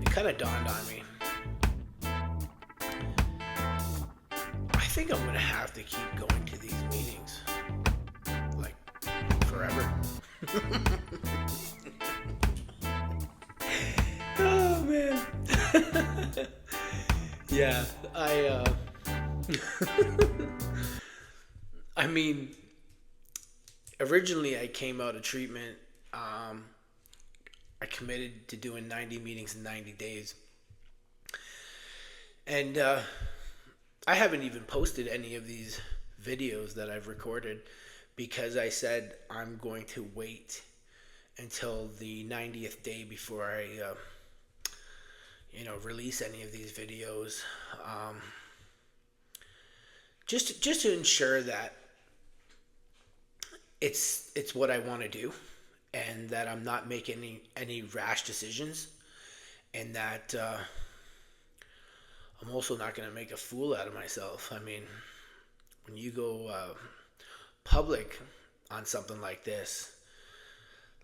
it kind of dawned on me. I think I'm gonna have to keep going to these meetings, like forever. Oh man. Yeah, I mean, originally I came out of treatment. Um, I committed to doing 90 meetings in 90 days, and I haven't even posted any of these videos that I've recorded because I said I'm going to wait until the 90th day before I, release any of these videos. Um, just to ensure that it's what I want to do, and that I'm not making any rash decisions, and that I'm also not going to make a fool out of myself. I mean, when you go public on something like this,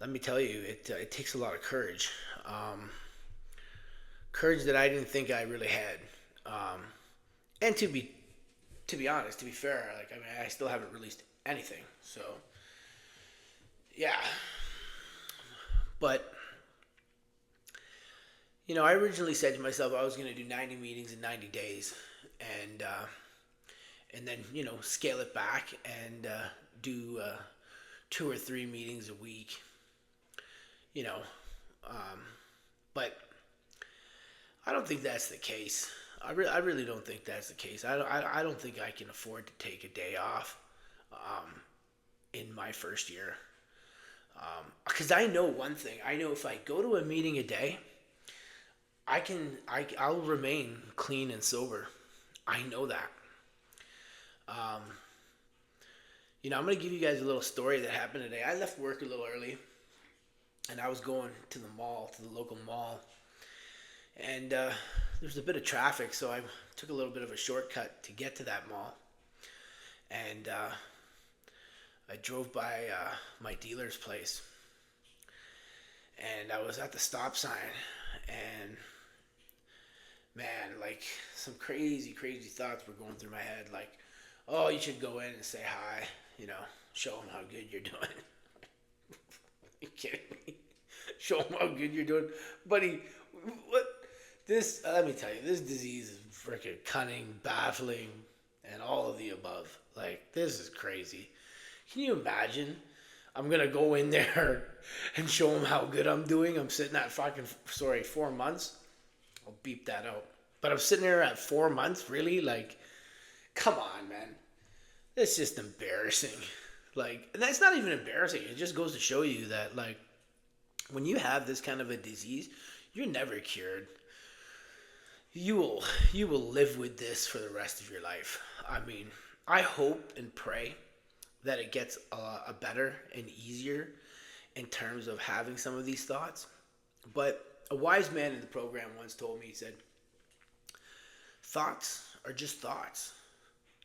let me tell you, it takes a lot of courage. Courage that I didn't think I really had. And to be honest, to be fair, like I mean, I still haven't released anything. So yeah, but I originally said to myself I was going to do 90 meetings in 90 days, and then scale it back and do 2 or 3 meetings a week. You know, um, but I don't think that's the case. I really don't think that's the case. I don't think I can afford to take a day off in my first year. Because I know one thing. I know if I go to a meeting a day, I'll remain clean and sober. I know that. Um, I'm gonna give you guys a little story that happened today. I left work a little early, and I was going to the mall, to the local mall, and there was a bit of traffic, so I took a little bit of a shortcut to get to that mall, and I drove by my dealer's place, and I was at the stop sign, and man, like some crazy, crazy thoughts were going through my head, like, oh, you should go in and say hi, show them how good you're doing. You kidding me? Show them how good you're doing, buddy. What? This? Let me tell you, this disease is freaking cunning, baffling, and all of the above. Like, this is crazy. Can you imagine? I'm gonna go in there and show them how good I'm doing. I'm sitting at 4 months. I'll beep that out. But I'm sitting there at 4 months, really? Like, come on, man. It's just embarrassing. Like, and that's not even embarrassing. It just goes to show you that, like, when you have this kind of a disease, you're never cured. You will live with this for the rest of your life. I mean, I hope and pray that it gets a better and easier in terms of having some of these thoughts. But a wise man in the program once told me, he said, thoughts are just thoughts.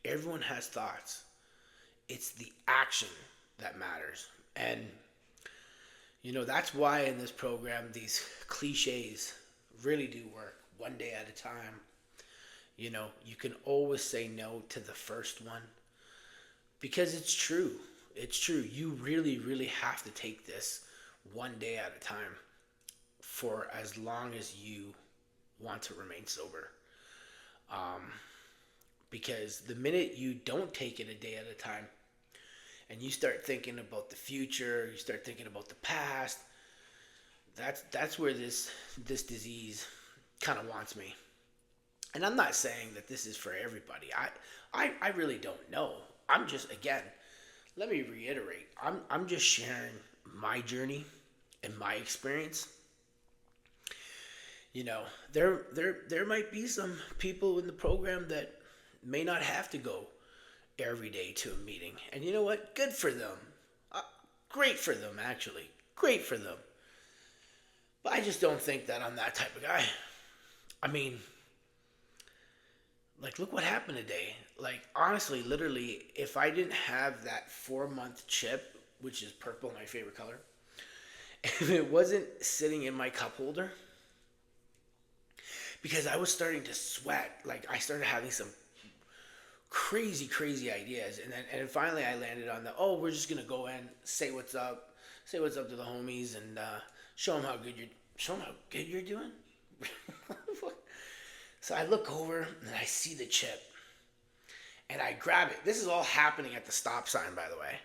Everyone has thoughts. It's the action that matters. And, that's why in this program, these cliches really do work one day at a time. You can always say no to the first one because it's true. It's true. You really, really have to take this one day at a time for as long as you want to remain sober. Because the minute you don't take it a day at a time and you start thinking about the future, you start thinking about the past, that's where this disease kind of wants me. And I'm not saying that this is for everybody. I really don't know. I'm just, again, let me reiterate. I'm just sharing my journey and my experience. There might be some people in the program that may not have to go every day to a meeting. And you know what? Good for them. Great for them, actually. Great for them. But I just don't think that I'm that type of guy. I mean, like, look what happened today. Like, honestly, literally, if I didn't have that 4-month chip, which is purple, my favorite color, if it wasn't sitting in my cup holder, because I was starting to sweat. Like I started having some crazy ideas, and then finally I landed on the, oh, we're just gonna go in, say what's up to the homies, and show them how good you're doing. So I look over and I see the chip, and I grab it. This is all happening at the stop sign, by the way.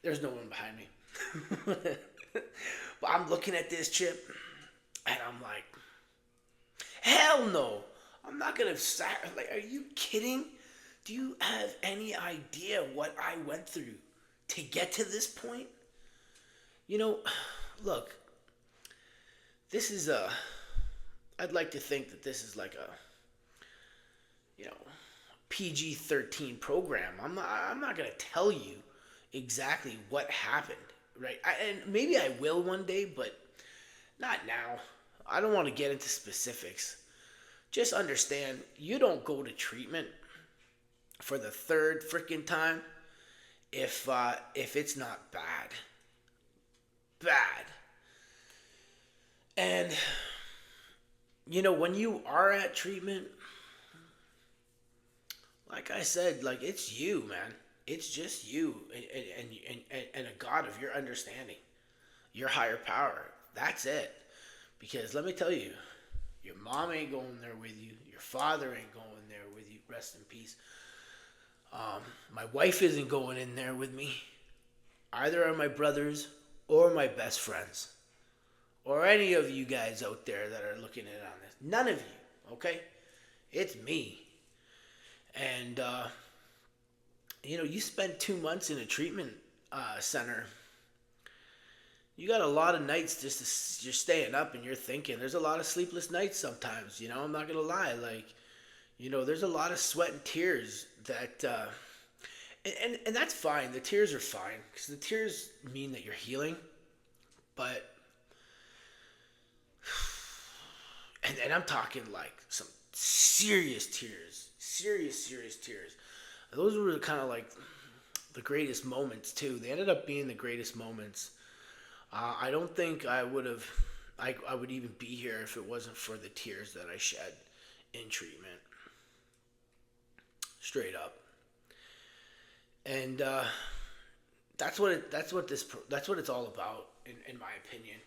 There's no one behind me. But I'm looking at this chip, and I'm like, hell no. I'm not gonna like. Are you kidding? Do you have any idea what I went through to get to this point? You know, look. This is a. I'd like to think that this is like a, PG-13 program. I'm not gonna tell you exactly what happened, right? And maybe I will one day, but not now. I don't want to get into specifics. Just understand, you don't go to treatment for the third freaking time if it's not bad. And when you are at treatment, like I said, like it's you, man. It's just you and a God of your understanding, your higher power. That's it. Because let me tell you, your mom ain't going there with you. Your father ain't going there with you. Rest in peace. My wife isn't going in there with me. Either are my brothers or my best friends. Or any of you guys out there that are looking in on this. None of you, okay? It's me. And, you spend 2 months in a treatment center. You got a lot of nights you're staying up and you're thinking. There's a lot of sleepless nights sometimes, I'm not going to lie. Like, there's a lot of sweat and tears that, and that's fine. The tears are fine because the tears mean that you're healing. But, and I'm talking like some serious tears, serious tears. Those were kind of like the greatest moments too. They ended up being the greatest moments. I don't think I would even be here if it wasn't for the tears that I shed in treatment. Straight up. And that's what it's all about, in my opinion.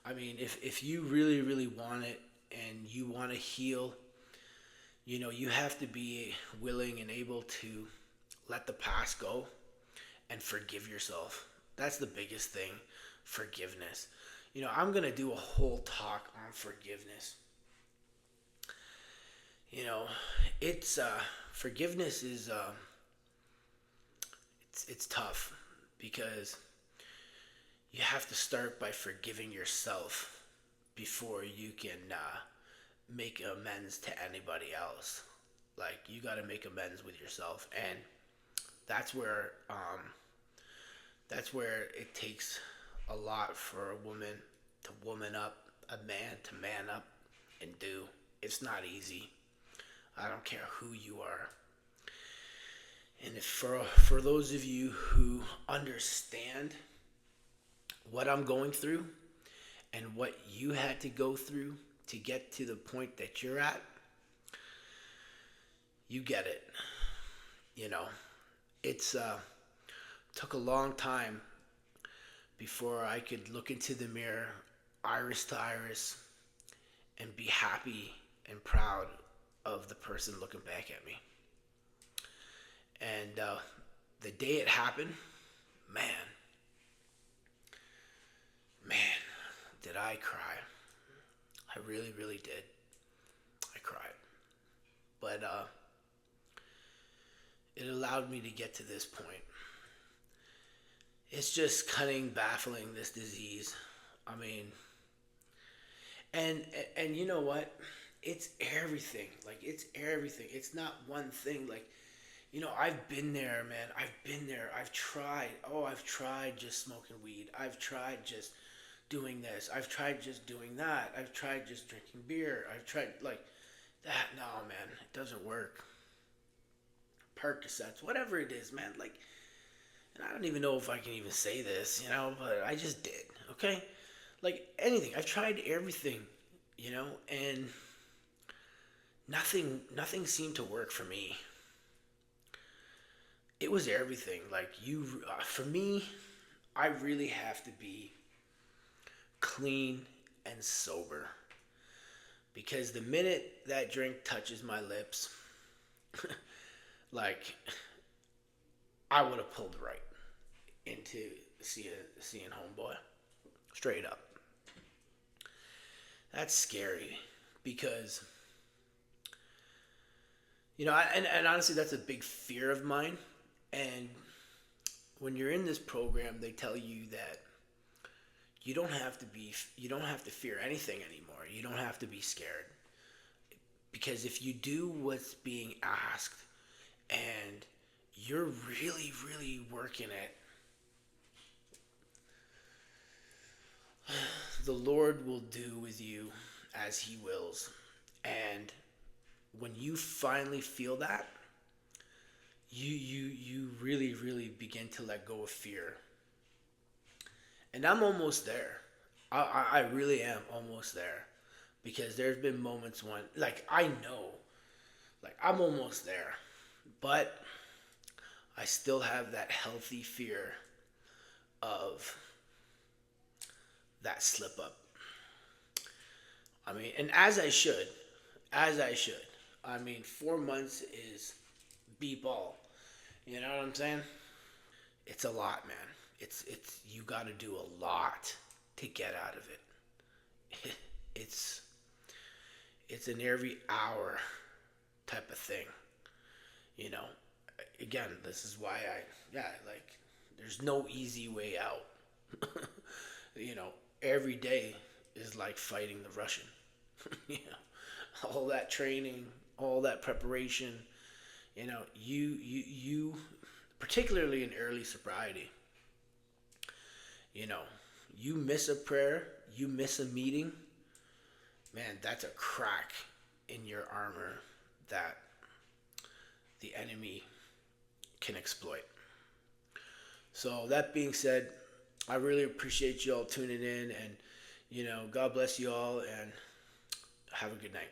I mean, if you really, really want it and you want to heal, you have to be willing and able to let the past go and forgive yourself. That's the biggest thing. Forgiveness. I'm going to do a whole talk on forgiveness. It's forgiveness is it's tough because you have to start by forgiving yourself before you can make amends to anybody else. Like, you got to make amends with yourself, and that's where it takes a lot for a woman to woman up, a man to man up and do. It's not easy. I don't care who you are. And if for those of you who understand what I'm going through and what you had to go through to get to the point that you're at, you get it. It's took a long time before I could look into the mirror, iris to iris, and be happy and proud of the person looking back at me. And the day it happened, man, did I cry. I really, really did. I cried. But it allowed me to get to this point. It's just cunning, baffling, this disease. I mean, and you know what? It's everything. Like, it's everything. It's not one thing. Like, I've been there, man. I've been there. I've tried. Oh, I've tried just smoking weed. I've tried just doing this. I've tried just doing that. I've tried just drinking beer. I've tried, like, that. No, man. It doesn't work. Percocets, whatever it is, man. Like, and I don't even know if I can even say this, but I just did, okay? Like, anything. I've tried everything, and nothing seemed to work for me. It was everything. Like for me, I really have to be clean and sober, because the minute that drink touches my lips, like I would have pulled right into seeing homeboy, straight up. That's scary because and honestly, that's a big fear of mine. And when you're in this program, they tell you that you don't have to fear anything anymore. You don't have to be scared, because if you do what's being asked and you're really, really working it, the Lord will do with you as He wills. And when you finally feel that, you really, really begin to let go of fear. And I'm almost there. I really am almost there, because there's been moments when, like, I know, like, I'm almost there, but I still have that healthy fear of that slip up. I mean, and as I should. I mean, 4 months is beep all. You know what I'm saying? It's a lot, man. It's you got to do a lot to get out of it. It's it's an every hour type of thing. You know. Again, this is why like there's no easy way out. you know, every day is like fighting the Russian. you know, all that training, all that preparation. You particularly in early sobriety. You know, you miss a prayer, you miss a meeting, man, that's a crack in your armor that the enemy can exploit. So that being said, I really appreciate you all tuning in, and God bless you all, and have a good night.